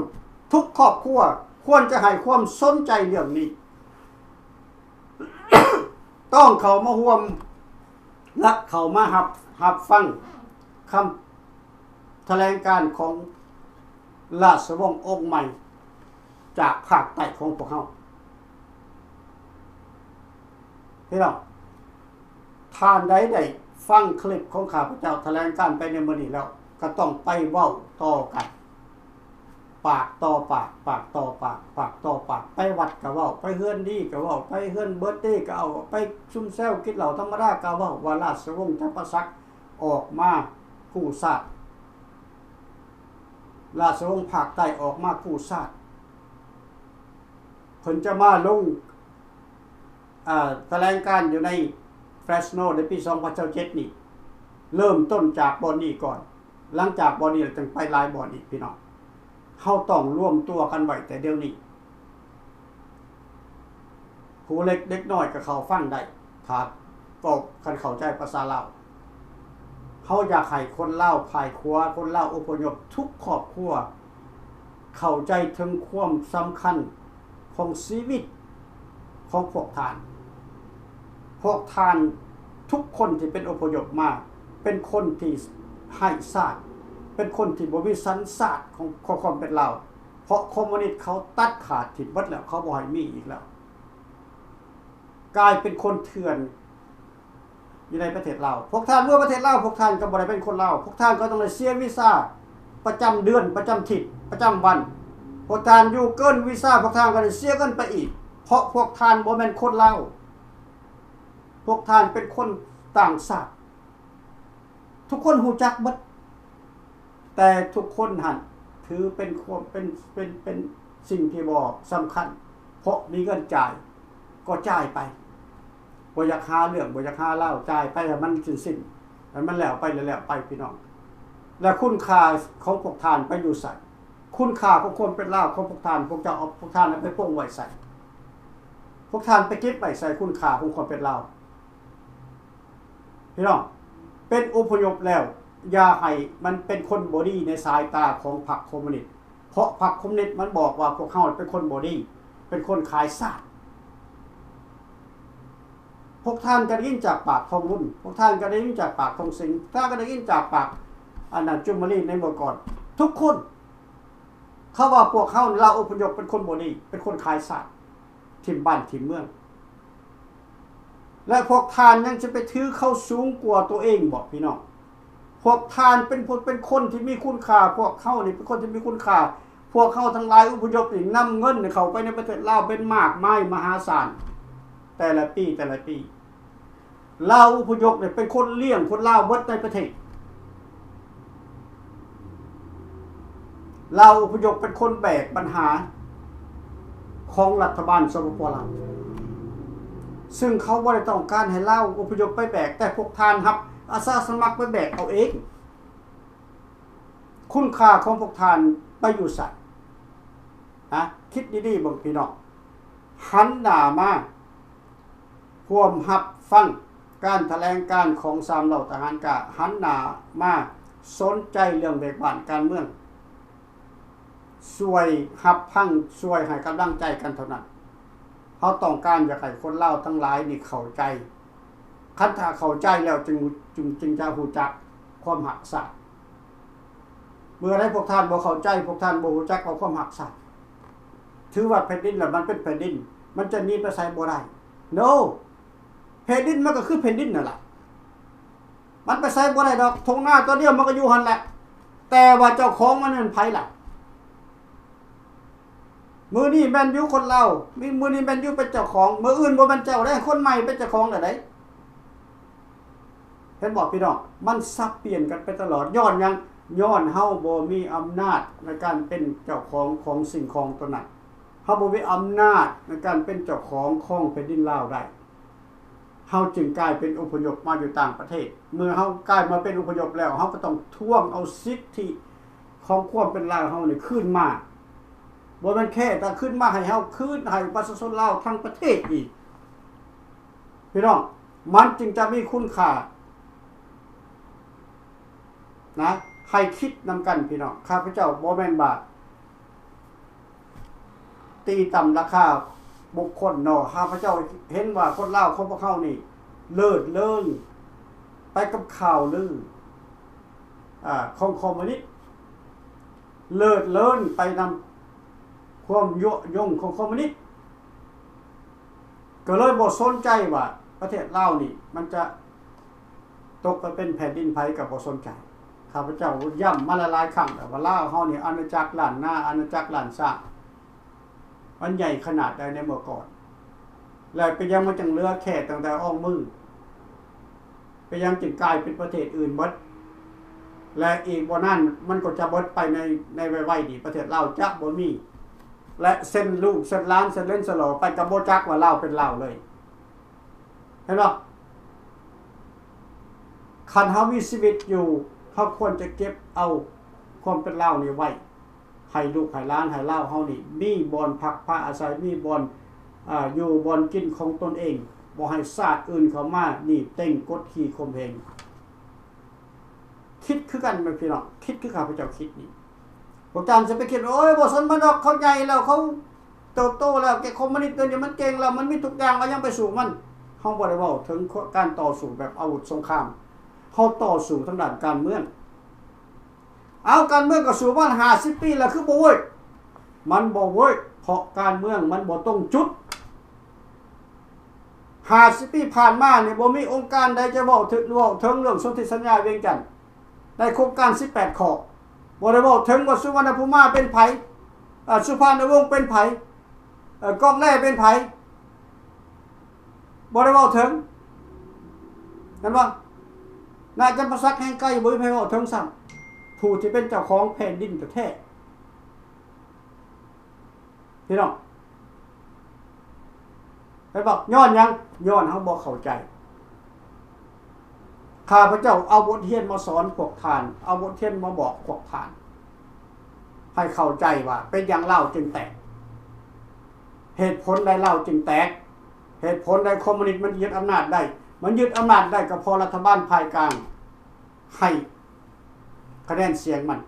ทุกครอบครัวควรจะให้ความสนใจเรื่องนี้ ต้องเข้ามาร่วมและเข้ามารับฟังคำแถลงการของราชวงศ์องค์ใหม่จากภาคใต้ของพวกเราพี่น้องท่านใดได้ฟังคลิปของข้าพเจ้าแถลงการไปในมื้อนี้แล้วก็ต้องไปเว้าต่อกันปากต่อปากปากต่อปากปากต่อปากไปวัดก็เว้าไปเฮือนดีก็เว้าไปเฮือนเบิร์ธเดย์ก็เอาไปซุ่มแซวกินเหล้าธรรมดาก็เว้าว่าราชวงศ์จักรพรรดิออกมากู้ชาติราชวงศ์ภาคใต้ออกมากู้ชาติเพิ่นจะมาลงแถลงการอยู่ในเฟรชโนในปี2007นี่เริ่มต้นจากบอนนี้ก่อนหลังจากบอนนี้จึงไปหลายบอนอีกพี่น้องเฮาต้องร่วมตัวกันไว้แต่เดี๋ยวนี้ผู้เล็กเด็กน้อยก็เข้าฟังได้ครับก็คันเข้าใจภาษาลาวเฮาอยากให้คนลาวภายครัวคนลาวอพยพทุกครอบครัวเข้าใจถึงความสำคัญของชีวิตของพวกท่านทุกคนที่เป็นอพยพมาเป็นคนที่ให้ชาติเป็นคนที่บ่มีสัญชาติของความเป็นลาวเพราะคอมมิวนิสต์เขาตัดขาดถิ่นหมดแล้วเขาบ่ให้มีอีกแล้วกลายเป็นคนเถื่อนอยู่ในประเทศลาวพวกท่านเมื่อประเทศลาวพวกท่านก็บ่ได้เป็นคนลาวพวกท่านก็ต้องได้เสียวีซ่าประจำเดือนประจำทิศประจำวันพวกท่านอยู่เกินวีซ่าพวกท่านก็ได้เสียเงินไปอีกเพราะพวกท่านบ่แม่นคนลาวพวกท่านเป็นคนต่างชาติทุกคนรู้จักหมดแต่ทุกคนหันถือเป็นสิ่งที่บ่สำคัญเพราะมีเงินจ่ายก็จ่ายไปบ่อยากหาเรื่องบ่อยากหาเล่าจ่ายไปให้มันสิ้นให้มันแล้วไปแล้วไปพี่น้องและคุณค่าของพวกท่านไปอยู่ใส่คุณค่าของคนเป็นลาวของพวกท่านพวกเจ้าเอาพวกท่านไปโปงไว้ใส่พวกท่านไปเก็บไว้ใส่คุณค่าของคนเป็นลาวพี่น้องเป็นอพยพแล้วอย่าให้มันเป็นคนบ่ดีในสายตาของพรรคคอมมิวนิสต์เพ ราะพรรคคอมมิวนิสต์มันบอกว่าพวกเขาเป็นคนบ่ดีเป็นคนขายชาติพวกท่านก็ได้ยินจากปากทองรุ่นพวกท่านก็ได้ยินจากปากทองสิงห์ท่านก็ได้ยินจากปากอนันต์จุมรีในเมื่อก่อนทุกคนเขาว่าพวกเขาเราอพยพเป็นคนบ่ดีเป็นคนขายชาติถิ่มบ้านถิ่มเมืองและพวกท่านยังจะไปถือเข้าสูงกว่าตัวเองบอกพี่น้องพวกท่านเป็นคนที่มีคุณค่าพวกเขานี่เป็นคนที่มีคุณค่าพวกเขาทั้งหลายอพยพนี่นำเงินเข้าไปในประเทศลาวเป็นมากมายมหาศาลแต่ละปีลาวอพยพเนี่ยเป็นคนเลี้ยงคนลาวเบิดในประเทศลาวอพยพเป็นคนแบกปัญหาของรัฐบาลสปป.ลาวซึ่งเขาบ่ได้ต้องการให้ลาวอพยพไปแบกแต่พวกท่านครับอาสาสมัครไปแบกเอาเองคุณค่าของพวกท่านไปอยู่ไสนะคิดดีๆบ่พี่น้องหันหน้ามาร่วมรับฟังการแถลงการของ3เหล่าทหารกะหันหน้ามาสนใจเรื่องเด็กบ้านการเมืองช่วยรับฟังช่วยให้กำลังใจกันเท่านั้นเขาต้องการอยากให้คนลาวทั้งหลายนี่เข้าใจคันถ้าเข้าใจแล้วจึงจะรู้จักความหักษาเมื่อใดพวกท่านบ่เข้าใจพวกท่านบ่รู้จักเอาความหักษาถือว่าแผ่นดินแล้วมันเป็นแผ่นดินมันจะหนีไปไสบ่ได้ no แผ่นดินมันก็คือแผ่นดินนั่นแหละมันไปไสบ่ได้ดอกทงหน้าตัวเดียวมันก็อยู่หั่นแหละแต่ว่าเจ้าของมันเป็นไผล่ะมื้อนี้แม่นอยู่คนลาวมื้อนี้แม่นอยู่เป็นเจ้าของมื้ออื่นบ่แม่นเจ้าได้คนใหม่เป็นเจ้าของได้เห็นบอกพี่น้องมันสับเปลี่ยนกันไปตลอดย้อนเฮาบ่มีอำนาจในการเป็นเจ้าของสิ่งของตัวนั้นเฮาบ่มีอำนาจในการเป็นเจ้าของแผ่นดินลาวได้เฮาจึงกลายเป็นอพยพมาอยู่ต่างประเทศเมื่อเฮากลายมาเป็นอพยพแล้วเฮาก็ต้องท้วงเอาสิทธิของความเป็นลาวเฮานี่คืนมาบ่แม่นแค่แต่ขึ้นมาให้เฮาคืนให้ประชาชนลาวทั้งประเทศอีกพี่น้องมันจึงจะมีคุณค่านะให้คิดนำกันพี่น้องข้าพเจ้าบ่แม่นบาทตีต่ำราคาบุคคลเนาะข้าพเจ้าเห็นว่าคนลาวคนพวกเขานี่เลิศเลิงไปกับข่าวลือของคอมมิวนิสต์เลิศเลินไปนำความยั่วยงของคอมมิวนิสต์ก็เลยบ่สนใจว่าประเทศลาวนี่มันจะตกไปเป็นแผ่นดินไผก็บ่สนใจข้าพเจ้าย้ำมาหลายๆครั้งแล้วว่าลาวเฮานี่อาณาจักรล้านนาอาณาจักรล้านสร้างมันใหญ่ขนาดใดในเมื่อก่อนแล้วไปยังมันจังเหลือแค่ตั้งแต่อ้อมมือไปยังจึงกลายเป็นประเทศอื่นหมดและอีกบ่นั้นมันก็จะเบิดไปในไวๆนี่ประเทศลาวจะบ่มีและเส้นลูกเส้นล้านเส้นเล่นสลอไปกับบ่จักว่าลาวเป็นลาวเลยเห็นบ่คันเฮามีชีวิตอยู่เฮาควรจะเก็บเอาความเป็นลาวนี่ไว้ให้ลูกให้หลานให้ลาวเฮานี่มีบ่อนพักผ้าอาศัยมีบ่อนอยู่บ่อนกินของตนเองบ่ให้ชาติอื่นเข้ามานี่เต้งกดขี่ข่มเหงคิดคือกันมั้ยพี่น้องคิดคือข้าพเจ้าคิดนี่พวกท่านจะไปคิดโอ้ยบ่สนมันดอกเขาใหญ่แล้วเขาเติบโตแล้วแกคอมมิวนิสต์ตัวนี้มันเก่งแล้วมันมีทุกอย่างก็ยังไปสู่มันเฮาบ่ได้เว้าถึงการต่อสู้แบบอาวุธสงครามเฮาต่อสู้ทางด้านการเมืองเอาการเมืองก็สู่มา50ปีแล้วคือบ่เว้ยมันบ่เว้ยเพราะการเมืองมันบ่ตรงจุด50ปีผ่านมานี่บ่มีองค์การใดจะเว้าถึงเรื่องสนธิสัญญาเวียงจันทน์ในโครงการ18ข้อบ่ได้เว้าถึงว่าสุวรรณภูมิเป็นไผสุพรรณวงศ์เป็นไผกองแร่เป็นไผบ่ได้เว้าถึงเห็นบ่นายจำปาสักแห่งไกลบ่มีไผเว้าถึงซ้ำผู้ที่เป็นเจ้าของแผ่นดินแท้ๆพี่น้องไปบอกย้อนยังย้อนเฮาบ่เข้าใจข้าพเจ้าเอาบทเรียนมาสอนพวกท่านเอาบทเรียนมาบอกพวกท่านให้เข้าใจว่าเป็นอย่างเล่าจึงแตกเหตุผลใดเล่าจึงแตกเหตุผลใดคอมมิวนิสต์มันยึดอำนาจได้มันยึดอำนาจได้ก็พอรัฐบาลภายกลางให้คะแนนเสียงมัน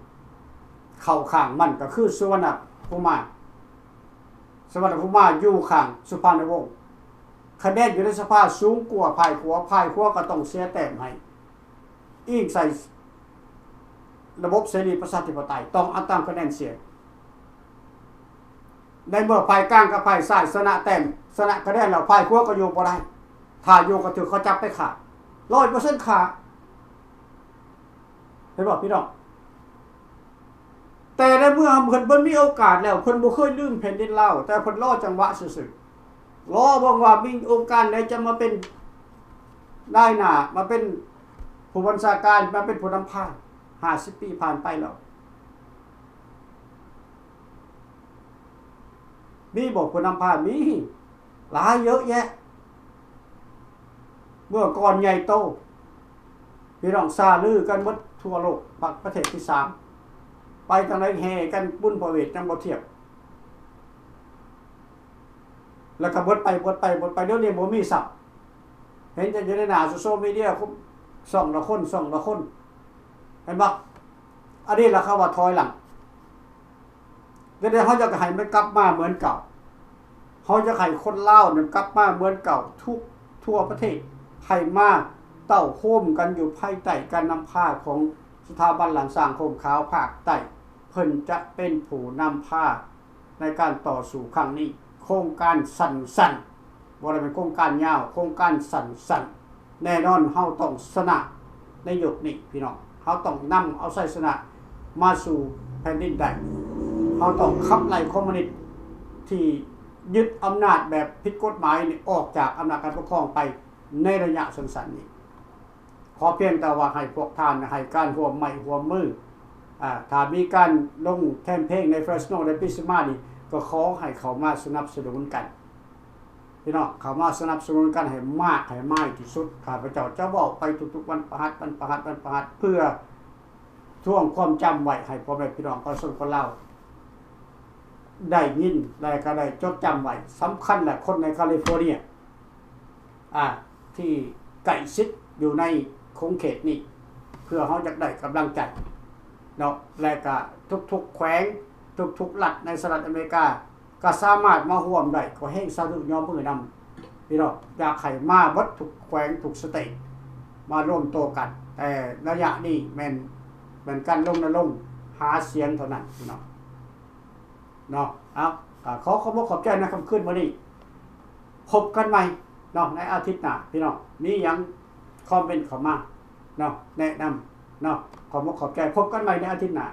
เข้าข้างมันก็คือสุวรรณภูมิอยู่ข้างสุพรรณวงศ์คะแนนอยู่ในสภาสูงกว่าพายขัวก็ต้องเสียแต้มให้อิงใส่ระบบเสรีประชาธิปไตยต้องเอาตามคะแนนเสียงในเมื่อพายกลางกับพายซ้ายชนะแต้มชนะคะแนนแล้วพายขัวก็อยู่บ่ได้ถ้าอยู่ก็ถือเขาจับไปขาด 100% ขาดเห็นบ่พี่น้องแต่ในเมื่อเพิ่นมีโอกาสแล้วเพิ่นบ่เคยลืมแผ่นดินลาวแต่เพิ่นรอจังหวะซื่อๆรอบอกว่ามีองค์การใดจะมาเป็นได้หน้ามาเป็นผู้บัญชาการมาเป็นผู้นำพา50 ปีผ่านไปแล้วมีบอกผู้นำพามีหลายเยอะแยะเมื่อก่อนใหญ่โตพี่น้องซาลือกันหมดทั่วโลกประเทศที่3ไปทางไหนแห่กันบุญประเวทจังบ่เทียบแล้วก็บดไปเดี๋ยวนี้บ่มีศัพท์เห็นจะอยู่ในหน้าโซเชียลมีเดียคุ2ละคนเห็นบ่อันนี้ล่ะเขาว่าถอยหลังเดี๋ยวเขาจะให้มันกลับมาเหมือนเก่าเขาจะให้คนลาวเนี่ยกลับมาเหมือนเก่าทั่วประเทศให้มาเต้าโฮมกันอยู่ภายใต้การนำพาของสถาบันหลังสร้างโคมขาวภาคใต้เพิ่นจะเป็นผู้นำพาในการต่อสู้ครั้งนี้โครงการสั้นๆบ่ได้เป็นโครงการยาวโครงการสั้นๆแน่นอนเฮาต้องชนะในยุคนี้พี่น้องเฮาต้องนำเอาชัยชนะมาสู่แผ่นดินได้เฮาต้องขับไล่คอมมิวนิสต์ที่ยึดอำนาจแบบผิดกฎหมายนี่ออกจากอำนาจการปกครองไปในระยะสั้นๆนี้ขอเพียงแต่ว่าให้พวกท่านให้การร่วมไม้ร่วมมือถ้ามีการลงแคมเปญในเฟรชโนในปีสิมานี่ก็ขอให้เขามาสนับสนุนกันพี่น้องเขามาสนับสนุนกันให้มากให้มากที่สุดข้าพเจ้าจะบอกไปทุกๆวันประหัสเพื่อท่วงความจำไว้ให้พ่อแม่พี่น้องประชาชนคนลาวได้ยินและก็ได้จดจำไว้สำคัญแหละคนในแคลิฟอร์เนียที่ใกล้ชิดอยู่ในคงเขตนี้เพื่อเขาจะได้กำลังใจเนาะและก็ทุกๆแขวงทุกๆรัฐในสหรัฐอเมริกาก็สามารถมาร่วมได้ก็ให้สาธุยอมมือนำพี่น้องอยากให้มาวัดทุกแขวงทุกสเตทมาร่วมโตกันแต่ระยะนี้แม่นเหมือนกันลงหาเสียงเท่านั้นพี่น้องเนาะขอขอบใจนะคำขึ้นวันนี้พบกันใหม่เนาะในอาทิตย์หน้าพี่น้องมีหยังคอมเมนต์เข้ามาเนาะแนะนำเนาะขอบใจพบกันใหม่ในอาทิตย์หน้า